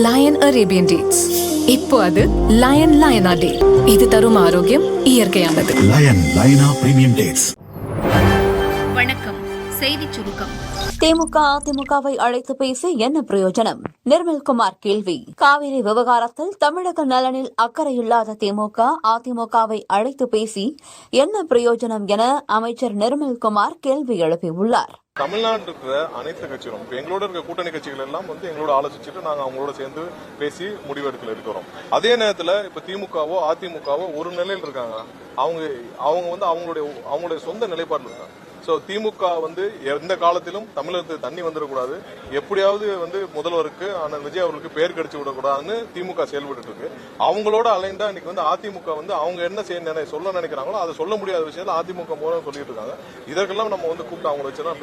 Line Arabian dates. இப்போ அது லயனா டே. இது தரும் ஆரோக்கியம் இயற்கையானது. லயனா பிரீமியம் டேட்ஸ். வணக்கம். செய்திச் சுருக்கம். திமுக அதிமுகவை அழைத்து பேசி என்ன பிரயோஜனம்? நிர்மல்குமார் கேள்வி. காவிரி விவகாரத்தில் தமிழக நலனில் அக்கறையில்லாத திமுக அதிமுகவை அழைத்து பேசி என்ன பிரயோஜனம் என அமைச்சர் நிர்மல்குமார் கேள்வி எழுப்பியுள்ளார். தமிழ்நாட்டில் இருக்கிற அனைத்து கட்சிகளும் இப்ப எங்களோட இருக்க கூட்டணி கட்சிகள் எல்லாம் எங்களோட ஆலோசிச்சுட்டு நாங்க அவங்களோட சேர்ந்து பேசி முடிவெடுக்கல இருக்கிறோம். அதே நேரத்துல இப்ப திமுகவோ அதிமுகவோ ஒரு நிலையில் இருக்காங்க. அவங்க அவங்களுடைய சொந்த நிலைப்பாட்டில் இருக்காங்க. சோ திமுக எந்த காலத்திலும் தமிழகத்துக்கு தண்ணி வந்துடக்கூடாது, எப்படியாவது முதல்வருக்கு விஜய் அவர்களுக்கு பேர் கிடைச்சு விடக்கூடாதுன்னு திமுக செயல்பட்டு இருக்கு. அவங்களோட அலைண்டா இன்னைக்கு அதிமுக அவங்க என்ன சொல்ல நினைக்கிறாங்களோ அதை சொல்ல முடியாத விஷயத்துல அதிமுக மூலம் சொல்லிட்டு இருக்காங்க. இதற்கெல்லாம் நம்ம கூப்பிட்டு அவங்களை வச்சுதான்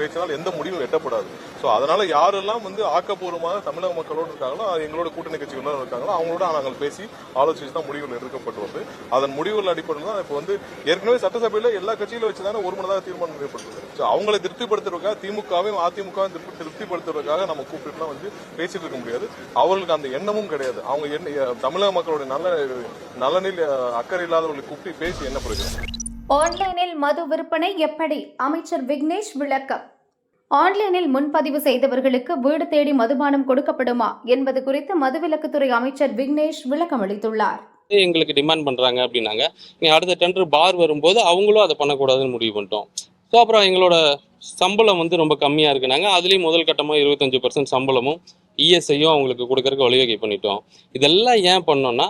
பேசினால் எந்த முடிவும் எட்டப்படாது. சோ அதனால யாரெல்லாம் ஆக்கப்பூர்வமாக தமிழக மக்களோடு இருக்காங்களோ, எங்களோட கூட்டணி கட்சிகளோட இருக்காங்களோ அவங்களோட நாங்கள் பேசி ஆலோசிச்சு தான் முடிவுகள் எடுக்கப்பட்டு வந்து அதன் முடிவுகள் அடிப்படையில் தான் இப்போ ஏற்கனவே சட்டசபையில எல்லா கட்சியிலும் வச்சுதானே ஒரு மனதாக தீர்மானம் ஏற்படுத்துது. அவங்களை திருப்திப்படுத்துறதுக்காக திமுகவையும் அதிமுகவும் திருப்திப்படுத்துறதுக்காக நம்ம கூப்பிட்டு பேசிட்டு இருக்க முடியாது. அவர்களுக்கு அந்த எண்ணமும் கிடையாது. அவங்க தமிழக மக்களுடைய நலனில் அக்கறை இல்லாதவர்களை கூப்பிட்டு பேசி என்ன பிரயோஜனம்? ஆன்லைனில் மது விற்பனை எப்படி? அமைச்சர் விக்னேஷ் விளக்கம். ஆன்லைனில் முன்பதிவு செய்தவர்களுக்கு வீடு தேடி மதுபானம் கொடுக்கப்படுமா என்பது குறித்து மதுவிலக்குத்துறை அமைச்சர் விக்னேஷ் விளக்கம் அளித்துள்ளார். எங்களுக்கு டிமாண்ட் பண்றாங்க அப்படின்னாங்க. அடுத்த டெண்டர் பார் வரும்போது அவங்களும் அதை பண்ணக்கூடாதுன்னு முடிவு பண்ணிட்டோம். ஸோ அப்புறம் எங்களோட சம்பளம் ரொம்ப கம்மியா இருக்குனாங்க. அதுலேயும் முதல் கட்டமாக 25% சம்பளமும் இஎஸ்ஐயும் அவங்களுக்கு கொடுக்கறதுக்கு வழிவகை பண்ணிட்டோம். இதெல்லாம் ஏன் பண்ணோம்னா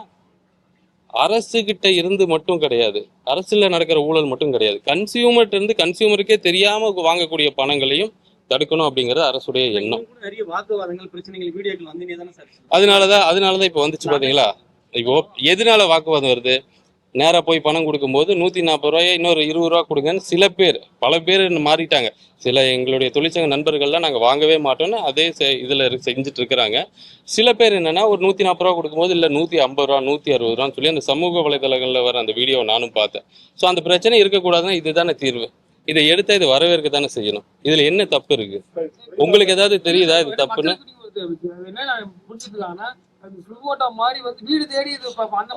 அரசுகிட்ட இருந்து மட்டும் கிடையாது, அரசுல நடக்கிற ஊழல் மட்டும் கிடையாது, கன்சியூமர்கிட்ட இருந்து கன்சியூமருக்கே தெரியாம வாங்கக்கூடிய பணங்களையும் தடுக்கணும் அப்படிங்கிறது அரசுடைய எண்ணம். அதனாலதான் இப்ப வந்துச்சு பாத்தீங்களா. இப்போ எதனால வாக்குவாதம் வருது? நேரா போய் பணம் கொடுக்கும்போது 140 ரூபாய் இன்னொரு 20 ரூபா கொடுங்கன்னு பல பேர் மாறிட்டாங்க. சில எங்களுடைய தொழிற்சங்க நண்பர்கள்லாம் நாங்கள் வாங்கவே மாட்டோம்னு அதே இதில் செஞ்சுட்டு இருக்கிறாங்க. சில பேர் என்னன்னா ஒரு 140 ரூபா கொடுக்கும்போது இல்லை 150 ரூபா 160 ரூபான்னு சொல்லி அந்த சமூக வலைதளங்களில் வர அந்த வீடியோவை நானும் பார்த்தேன். ஸோ அந்த பிரச்சனை இருக்கக்கூடாதுன்னா இதுதானே தீர்வு. இதை எடுத்தால் இது வரவேற்க தானே செய்யணும். இதில் என்ன தப்பு இருக்கு? உங்களுக்கு ஏதாவது தெரியுதா இது தப்புன்னு?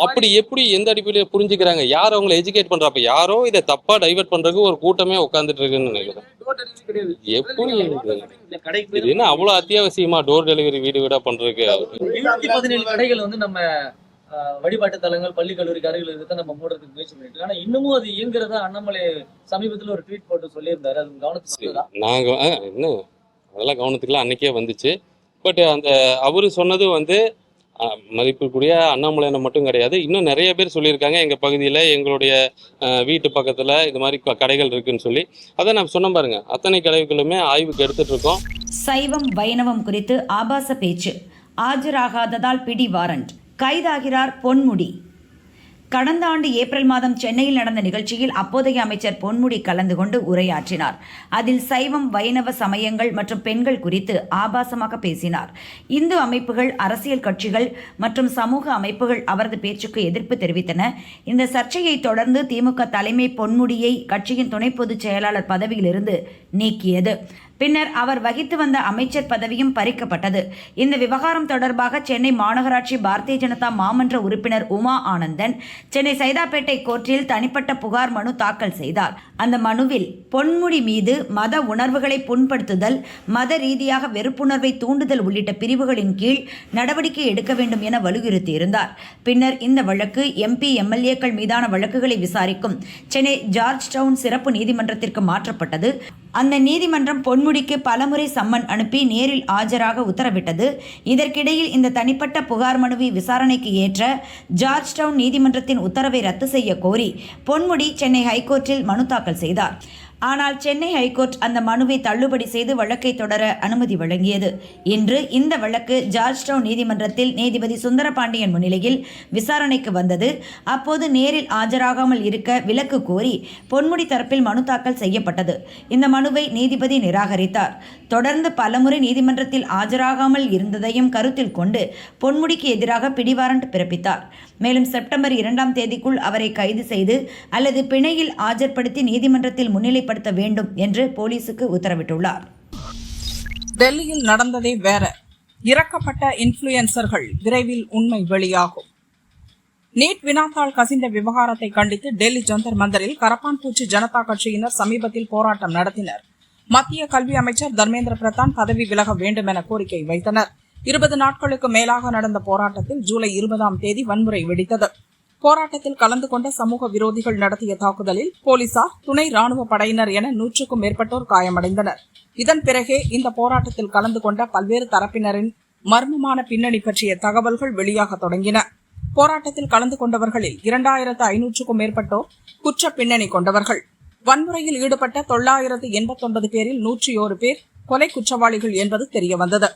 அப்படி எப்படி எந்த அடிப்படையில புரிஞ்சுக்கிறாங்க? யார் அவங்களை எஜுகேட் பண்றப்ப? யாரோ இதை தப்பா டைவர்ட் பண்றதுக்கு ஒரு கூட்டமே உட்காந்துட்டு இருக்குன்னு நினைக்கிறேன். எப்படி இது என்ன அவ்வளவு அத்தியாவசியமா டோர் டெலிவரி வீடா பண்றதுக்கு? 17 கடைகள் நம்ம வழிபாட்டு தலங்கள் பள்ளி கல்லூரி கடைகள் இருக்கு நம்ம மூடுறதுக்கு முயற்சி பண்ணிட்டு, ஆனா இன்னமும் அது இயங்குறதா அண்ணாமலை சமீபத்துல ஒரு ட்வீட் போட்டு சொல்லியிருந்தாரு. அது கவனத்துக்கு நாங்க என்ன அதெல்லாம் கவனத்துக்குலாம் அன்னைக்கே வந்துச்சு. பட் அந்த அவரு சொன்னது மதிப்புக்குரிய அண்ணாமலையான மட்டும் கிடையாது, இன்னும் நிறைய பேர் சொல்லியிருக்காங்க. எங்கள் பகுதியில் எங்களுடைய வீட்டு பக்கத்தில் இது மாதிரி கடைகள் இருக்குன்னு சொல்லி. அதை நான் சொன்ன பாருங்க, அத்தனை கடைகளுமே ஆய்வுக்கு எடுத்துட்டு இருக்கோம். சைவம் வைணவம் குறித்து ஆபாச பேச்சு, ஆஜராகாததால் பிடி வாரண்ட், கைதாகிறார் பொன்முடி. கடந்த ஆண்டு ஏப்ரல் மாதம் சென்னையில் நடந்த நிகழ்ச்சியில் அப்போதைய அமைச்சர் பொன்முடி கலந்து கொண்டு உரையாற்றினார். அதில் சைவம் வைணவ சமயங்கள் மற்றும் பெண்கள் குறித்து ஆபாசமாக பேசினார். இந்து அமைப்புகள், அரசியல் கட்சிகள் மற்றும் சமூக அமைப்புகள் அவரது பேச்சுக்கு எதிர்ப்பு தெரிவித்தன. இந்த சர்ச்சையை தொடர்ந்து திமுக தலைமை பொன்முடியை கட்சியின் துணை பொதுச் செயலாளர் பதவியிலிருந்து நீக்கியது. பின்னர் அவர் வகித்து வந்த அமைச்சர் பதவியும் பறிக்கப்பட்டது. இந்த விவகாரம் தொடர்பாக சென்னை மாநகராட்சி பாரதிய ஜனதா மாமன்ற உறுப்பினர் உமா ஆனந்தன் சென்னை சைதாப்பேட்டை கோர்ட்டில் தனிப்பட்ட புகார் மனு தாக்கல் செய்தார். அந்த மனுவில் பொன்முடி மீது மத உணர்வுகளை புண்படுத்துதல், மத ரீதியாக வெறுப்புணர்வை தூண்டுதல் உள்ளிட்ட பிரிவுகளின் கீழ் நடவடிக்கை எடுக்க வேண்டும் என வலியுறுத்தியிருந்தார். பின்னர் இந்த வழக்கு எம்பி எம்எல்ஏக்கள் மீதான வழக்குகளை விசாரிக்கும் சென்னை ஜார்ஜ் டவுன் சிறப்பு நீதிமன்றத்திற்கு மாற்றப்பட்டது. அந்த நீதிமன்றம் பொன்முடிக்கு பலமுறை சம்மன் அனுப்பி நேரில் ஆஜராக உத்தரவிட்டது. இதற்கிடையில் இந்த தனிப்பட்ட புகார் மனுவை விசாரணைக்கு ஏற்ற ஜார்ஜ் டவுன் நீதிமன்றத்தின் உத்தரவை ரத்து செய்ய கோரி பொன்முடி சென்னை ஹைகோர்ட்டில் மனு தாக்கல் செய்தார். ஆனால் சென்னை ஹைகோர்ட் அந்த மனுவை தள்ளுபடி செய்து வழக்கை தொடர அனுமதி வழங்கியது. இன்று இந்த வழக்கு ஜார்ஜ் டவுன் நீதிமன்றத்தில் நீதிபதி சுந்தரபாண்டியன் முன்னிலையில் விசாரணைக்கு வந்தது. அப்போது நேரில் ஆஜராகாமல் இருக்க விலக்கு கோரி பொன்முடி தரப்பில் மனு தாக்கல் செய்யப்பட்டது. இந்த மனுவை நீதிபதி நிராகரித்தார். தொடர்ந்து பலமுறை நீதிமன்றத்தில் ஆஜராகாமல் இருந்ததையும் கருத்தில் கொண்டு பொன்முடிக்கு எதிராக பிடிவாரண்ட் பிறப்பித்தார். மேலும் செப்டம்பர் 2ஆம் தேதிக்குள் அவரை கைது செய்து அல்லது பிணையில் ஆஜர்படுத்தி நீதிமன்றத்தில் முன்னிலைப்படுத்த வேண்டும் என்று போலீசுக்கு உத்தரவிட்டுள்ளார். டெல்லியில் நடந்ததே வேற. இறக்கப்பட்ட இன்ஃபுளுயன்சர்கள் விரைவில் உண்மை வெளியாகும். நீட் வினாத்தாள் கசிந்த விவகாரத்தை கண்டித்து டெல்லி ஜந்தர் மந்தரில் கரப்பான்பூச்சி ஜனதா கட்சியினர் சமீபத்தில் போராட்டம் நடத்தினர். மத்திய கல்வி அமைச்சர் தர்மேந்திர பிரதான் பதவி விலக வேண்டும் என கோரிக்கை வைத்தனர். 20 நாட்களுக்கு மேலாக நடந்த போராட்டத்தில் ஜூலை 20ஆம் தேதி வன்முறை வெடித்தது. போராட்டத்தில் கலந்து கொண்ட சமூக விரோதிகள் நடத்திய தாக்குதலில் போலீசார், துணை ராணுவ படையினர் என 100க்கும் மேற்பட்டோர் காயமடைந்தனர். இதன் பிறகே இந்த போராட்டத்தில் கலந்து கொண்ட பல்வேறு தரப்பினரின் மர்மமான பின்னணி பற்றிய தகவல்கள் வெளியாக தொடங்கின. போராட்டத்தில் கலந்து கொண்டவர்களில் 2500க்கும் மேற்பட்டோர் குற்ற பின்னணி கொண்டவர்கள். வன்முறையில் ஈடுபட்ட 989 பேரில் 101 பேர் கொலை குற்றவாளிகள் என்பது தெரியவந்தது.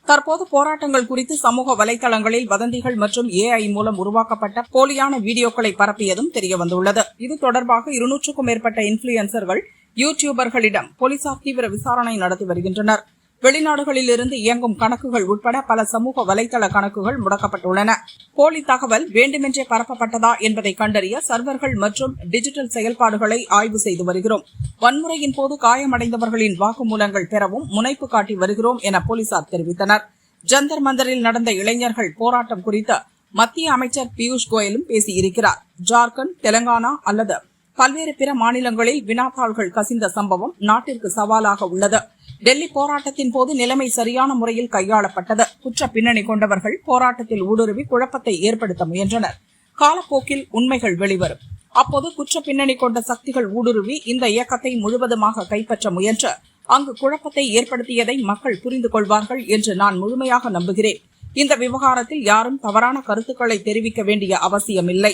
தற்போது போராட்டங்கள் குறித்து சமூக வலைதளங்களில் வதந்திகள் மற்றும் AI மூலம் உருவாக்கப்பட்ட போலியான வீடியோக்களை பரப்பியதும் தெரியவந்துள்ளது. இது தொடர்பாக 200க்கும் மேற்பட்ட இன்ஃபுளுயன்சர்கள், யூடியூபர்களிடம் போலீசார் தீவிர விசாரணை நடத்தி வருகின்றனர். வெளிநாடுகளில் இருந்து இயங்கும் கணக்குகள் உட்பட பல சமூக வலைதள கணக்குகள் முடக்கப்பட்டுள்ளன. போலி தகவல் வேண்டுமென்றே பரப்பப்பட்டதா என்பதை கண்டறிய சர்வர்கள் மற்றும் டிஜிட்டல் செயல்பாடுகளை ஆய்வு செய்து வருகிறோம். வன்முறையின் போது காயமடைந்தவர்களின் வாக்குமூலங்கள் பெறவும் முனைப்பு காட்டி வருகிறோம் என போலீசார் தெரிவித்தனர். ஜந்தர் மந்தரில் நடந்த இளைஞர்கள் போராட்டம் குறித்து மத்திய அமைச்சர் பியூஷ் கோயலும் பேசியிருக்கிறார். ஜார்க்கண்ட், தெலங்கானா அல்லது பல்வேறு பிற மாநிலங்களில் வினாத்தாள்கள் கசிந்த சம்பவம் நாட்டிற்கு சவாலாக உள்ளது. டெல்லி போராட்டத்தின் போது நிலைமை சரியான முறையில் கையாளப்பட்டது. குற்ற பின்னணி கொண்டவர்கள் போராட்டத்தில் ஊடுருவி குழப்பத்தை ஏற்படுத்த முயன்றனர். காலப்போக்கில் உண்மைகள் வெளிவரும். அப்போது குற்ற பின்னணி கொண்ட சக்திகள் ஊடுருவி இந்த இயக்கத்தை முழுவதுமாக கைப்பற்ற முயன்று அங்கு குழப்பத்தை ஏற்படுத்தியதை மக்கள் புரிந்து கொள்வார்கள் என்று நான் முழுமையாக நம்புகிறேன். இந்த விவகாரத்தில் யாரும் தவறான கருத்துக்களை தெரிவிக்க வேண்டிய அவசியமில்லை.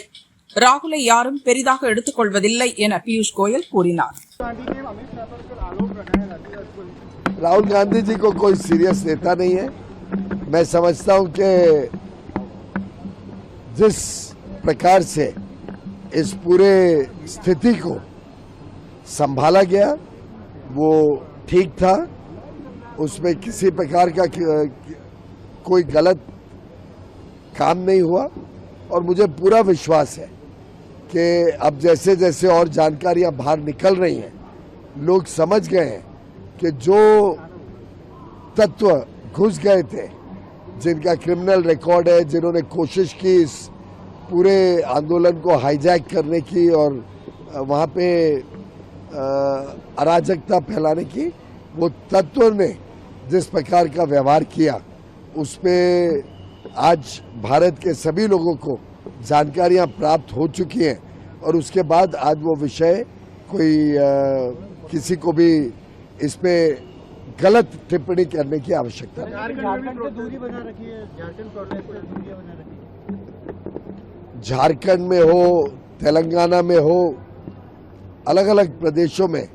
ராகுலை யாரும் பெரிதாக எடுத்துக் கொள்வதில்லை என பியூஷ் கோயல் கூறினார். राहुल गांधी जी को कोई सीरियस नेता नहीं है. मैं समझता हूं कि जिस प्रकार से इस पूरे स्थिति को संभाला गया वो ठीक था. उसमें किसी प्रकार का कोई गलत काम नहीं हुआ और मुझे पूरा विश्वास है कि अब जैसे जैसे और जानकारियां बाहर निकल रही हैं, लोग समझ गए हैं कि जो तत्व घुस गए थे, जिनका क्रिमिनल रिकॉर्ड है, जिन्होंने कोशिश की इस पूरे आंदोलन को हाईजैक करने की और वहाँ पे अराजकता फैलाने की, वो तत्व ने जिस प्रकार का व्यवहार किया उस पे आज भारत के सभी लोगों को जानकारियां प्राप्त हो चुकी हैं और उसके बाद आज वो विषय कोई किसी को भी इस पे गलत टिप्पणी करने की आवश्यकता नहीं. झारखंड में हो, तेलंगाना में हो, अलग अलग प्रदेशों में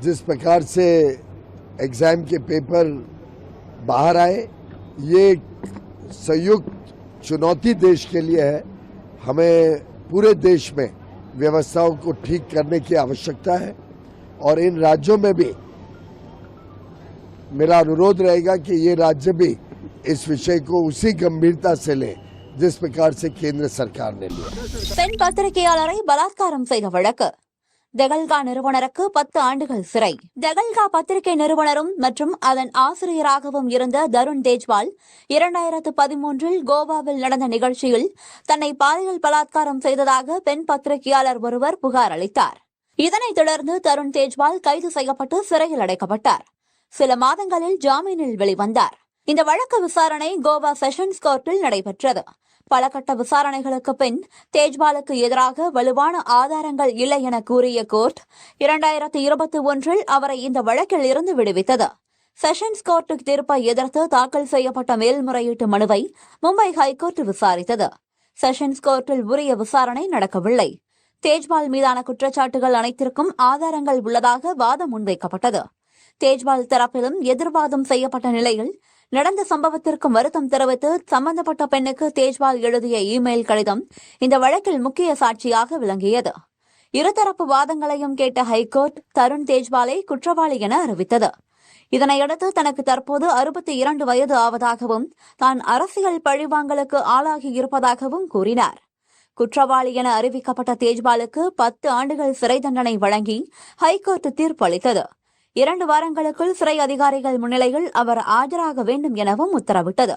जिस प्रकार से एग्जाम के पेपर बाहर आए, ये संयुक्त चुनौती देश के लिए है. हमें पूरे देश में व्यवस्थाओं को ठीक करने की आवश्यकता है और इन राज्यों में भी मेरा अनुरोध रहेगा कि ये राज्य भी इस विषय को उसी गंभीरता से लें जिस प्रकार से केंद्र सरकार ने लिया. பெண் பத்திரிகையாளரை பலாத்காரம் செய்த வழக்கு. தெகல்கா நிறுவனருக்கு 10 ஆண்டுகள் சிறை. தெகல்கா பத்திரிகை நிறுவனரும் மற்றும் அதன் ஆசிரியராகவும் இருந்த தருண் தேஜ்வால் 2013இல் கோவாவில் நடந்த நிகழ்ச்சியில் தன்னை பாலியல் பலாத்காரம் செய்ததாக பெண் பத்திரிகையாளர் ஒருவர் புகார் அளித்தார். இதனைத் தொடர்ந்து தருண் தேஜ்வால் கைது செய்யப்பட்டு சிறையில் அடைக்கப்பட்டார். சில மாதங்களில் ஜாமீனில் வெளிவந்தார். இந்த வழக்கு விசாரணை கோவா செஷன்ஸ் கோர்ட்டில் நடைபெற்றது. பல கட்ட விசாரணைகளுக்கு பின் தேஜ்வாலுக்கு எதிராக வலுவான ஆதாரங்கள் இல்லை என கூறிய கோர்ட் 2021இல் அவரை இந்த வழக்கில் இருந்து விடுவித்தது. செஷன்ஸ் கோர்ட் தீர்ப்பை எதிர்த்து தாக்கல் செய்யப்பட்ட மேல்முறையீட்டு மனுவை மும்பை ஹைகோர்ட் விசாரித்தது. செஷன்ஸ் கோர்ட்டில் உரிய விசாரணை நடக்கவில்லை. தேஜ்வால் மீதான குற்றச்சாட்டுகள் அனைத்திற்கும் ஆதாரங்கள் உள்ளதாக வாதம் முன்வைக்கப்பட்டது. தேஜ்வால் தரப்பிலும் எதிர்வாதம் செய்யப்பட்ட நிலையில் நடந்த சம்பவத்திற்கு வருத்தம் தெரிவித்து சம்பந்தப்பட்ட பெண்ணுக்கு தேஜ்வால் எழுதிய இமெயில் கடிதம் இந்த வழக்கில் முக்கிய சாட்சியாக விளங்கியது. இருதரப்பு வாதங்களையும் கேட்ட ஹைகோர்ட் தருண் தேஜ்வாலை குற்றவாளி என அறிவித்தது. இதனையடுத்து தனக்கு தற்போது 62 வயது ஆவதாகவும் தான் அரசியல் பழிவாங்கலுக்கு ஆளாகி இருப்பதாகவும் கூறினார். குற்றவாளி என அறிவிக்கப்பட்ட தேஜ்வாலுக்கு 10 ஆண்டுகள் சிறை தண்டனை வழங்கி ஹைகோர்ட் தீர்ப்பு அளித்தது. 2 வாரங்களுக்குள் சிறை அதிகாரிகள் முன்னிலையில் அவர் ஆஜராக வேண்டும் எனவும் உத்தரவிட்டது.